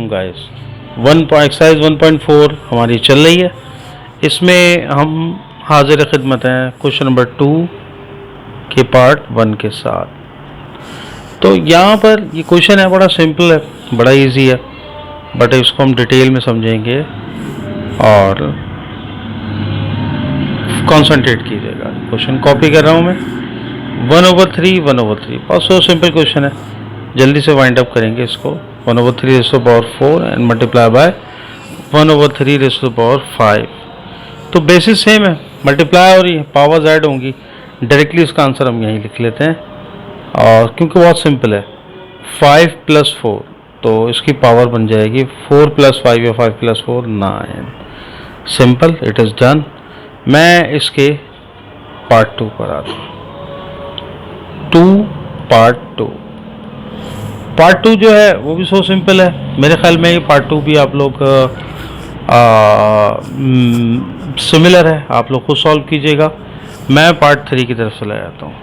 Guys. Exercise 1.4 हमारी चल रही है। इसमें हम हाजिर खिदमत हैं क्वेश्चन नंबर 2 के पार्ट 1 के साथ। तो यहाँ पर ये क्वेश्चन है, बड़ा सिंपल है, बड़ा इजी है, बट इसको हम डिटेल में समझेंगे और कंसंट्रेट कीजिएगा। क्वेश्चन कॉपी कर रहा हूँ मैं। 1/3 बहुत सो सिंपल क्वेश्चन है, जल्दी से वाइंड अप करेंगे इसको। 1/3 raised to the power 4 and multiply by 1/3 raised to the power 5। तो बेसिस सेम है, मल्टीप्लाई हो रही है, पावर्स ऐड होंगी। डायरेक्टली इसका आंसर हम यहीं लिख लेते हैं, और क्योंकि बहुत सिंपल है, 5 + 4, तो इसकी पावर बन जाएगी 4 + 5 या 5 + 4 9। Simple, it is done. मैं इसके पार्ट 2 पर आता हूँ। पार्ट 2 जो है वो भी सो सिंपल है। मेरे ख्याल में ये पार्ट 2 भी आप लोग सिमिलर है, आप लोग खुद सॉल्व कीजिएगा। मैं पार्ट 3 की तरफ चला जाता हूँ।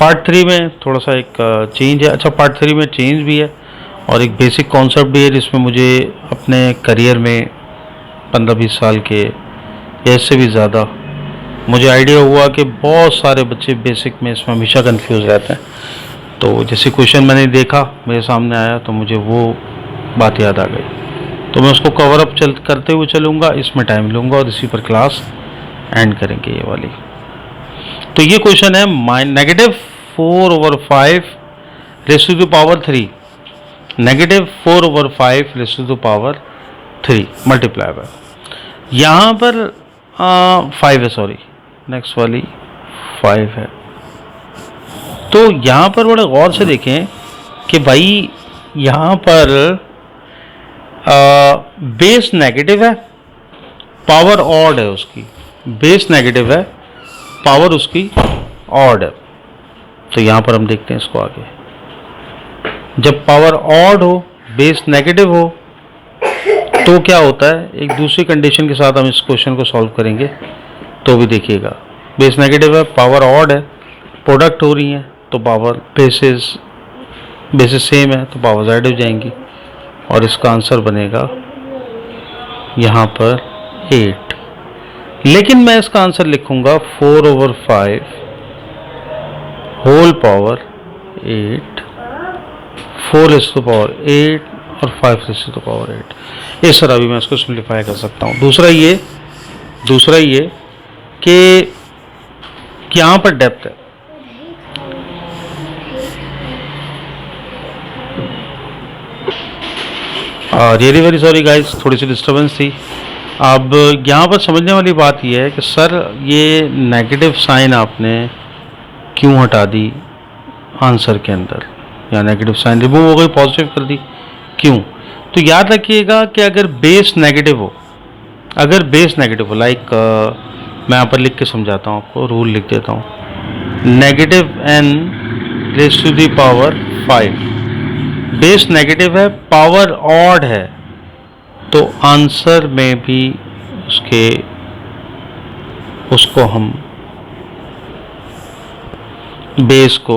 पार्ट 3 में थोड़ा सा एक चेंज है। अच्छा, पार्ट 3 में चेंज भी है और एक बेसिक कॉन्सेप्ट भी है, जिसमें मुझे अपने करियर में 15-20 साल के या इससे भी ज़्यादा मुझे आइडिया हुआ कि बहुत सारे बच्चे बेसिक में इसमें हमेशा कंफ्यूज रहते हैं। तो जैसे क्वेश्चन मैंने देखा, मेरे सामने आया, तो मुझे वो बात याद आ गई। तो मैं उसको कवर अप करते हुए चलूँगा, इसमें टाइम लूँगा और इसी पर क्लास एंड करेंगे ये वाली। तो ये क्वेश्चन है -4/5 raised to the power 3, -4/5 raised to the power 3 multiply by, यहाँ पर 5 है, सॉरी, नेक्स्ट वाली 5 है। तो यहाँ पर बड़े गौर से देखें कि भाई यहाँ पर बेस नेगेटिव है, पावर ऑड है उसकी। बेस नेगेटिव है, पावर उसकी ऑड है। तो यहाँ पर हम देखते हैं इसको आगे। जब पावर ऑड हो, बेस नेगेटिव हो, तो क्या होता है, एक दूसरी कंडीशन के साथ हम इस क्वेश्चन को सॉल्व करेंगे तो भी देखिएगा। बेस नेगेटिव है, पावर ऑड है, प्रोडक्ट हो रही है, तो पावर बेसिस सेम है, तो पावर ऐड हो जाएंगी और इसका आंसर बनेगा यहाँ पर 8। लेकिन मैं इसका आंसर लिखूंगा 4/5 whole power 8, 4 raised to the power 8 और 5 raised to the power 8। इस तरह भी मैं इसको सिंप्लीफाई कर सकता हूँ। दूसरा ये कि यहाँ पर डेप्थ है, रियली वेरी सॉरी गाइस, थोड़ी सी डिस्टर्बेंस थी। अब यहाँ पर समझने वाली बात यह है कि सर ये नेगेटिव साइन आपने क्यों हटा दी आंसर के अंदर, या नेगेटिव साइन रिमूव हो गई, पॉजिटिव कर दी, क्यों? तो याद रखिएगा कि अगर बेस नेगेटिव हो, लाइक मैं यहाँ पर लिख के समझाता हूँ आपको, रूल लिख देता हूँ। -n raised to the power 5, base negative है, पावर ऑड है, तो आंसर में भी उसको हम बेस को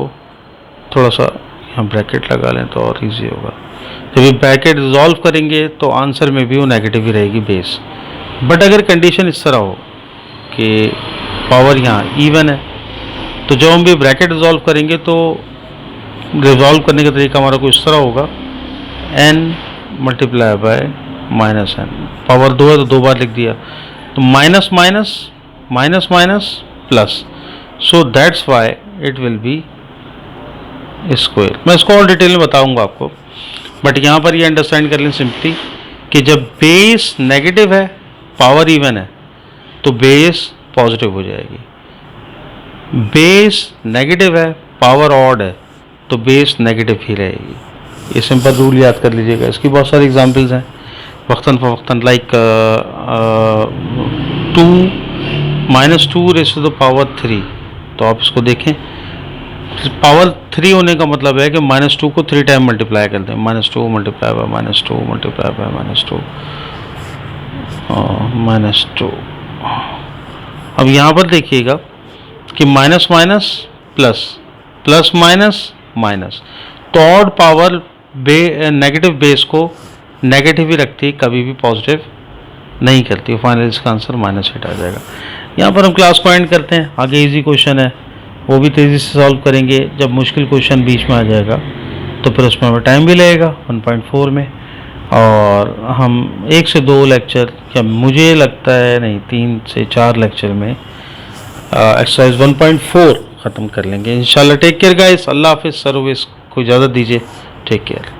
थोड़ा सा यहाँ ब्रैकेट लगा लें तो और इजी होगा। जब ये ब्रैकेट रिजॉल्व करेंगे तो आंसर में भी वो नेगेटिव ही रहेगी बेस। बट अगर कंडीशन इस तरह हो कि पावर यहाँ इवन है, तो जब हम भी ब्रैकेट रिजॉल्व करेंगे तो रिजॉल्व करने का तरीका हमारा कुछ इस तरह होगा, n multiply by -n। Power 2 है तो 2 बार लिख दिया, तो minus minus plus, so that's why it will be square. मैं इसको और डिटेल में बताऊंगा आपको, बट यहाँ पर ये अंडरस्टैंड कर लें सिंपली कि जब बेस नेगेटिव है, पावर इवन है, तो बेस पॉजिटिव हो जाएगी। बेस नेगेटिव है, पावर ऑड है, तो बेस नेगेटिव ही रहेगी। ये सिंपल रूल याद कर लीजिएगा। इसकी बहुत सारी एग्जांपल्स हैं वक्तन फवक्तन, like 2 raised to the power 3। तो आप इसको देखें, पावर 3 होने का मतलब है कि -2 को 3 टाइम मल्टीप्लाई कर दें, -2 मल्टीप्लाई बाय -2 मल्टीप्लाई बाय -2। अब यहाँ पर देखिएगा कि minus minus plus, plus minus minus, तो ऑड पावर नेगेटिव बेस को नेगेटिव ही रखती है, कभी भी पॉजिटिव नहीं करती। फाइनली इसका आंसर -8 आ जाएगा। यहाँ पर हम क्लास को एंड करते हैं। आगे इजी क्वेश्चन है, वो भी तेज़ी से सॉल्व करेंगे। जब मुश्किल क्वेश्चन बीच में आ जाएगा तो फिर उसमें हमें टाइम भी लगेगा 1.4 में, और हम 1 से 2 लेक्चर, या मुझे लगता है नहीं 3 से 4 लेक्चर में एक्सरसाइज 1.4 ख़त्म कर लेंगे इंशाल्लाह। टेक केयर गाइस, अल्लाह हाफिज़। सर्विस को इजाज़त दीजिए, टेक केयर।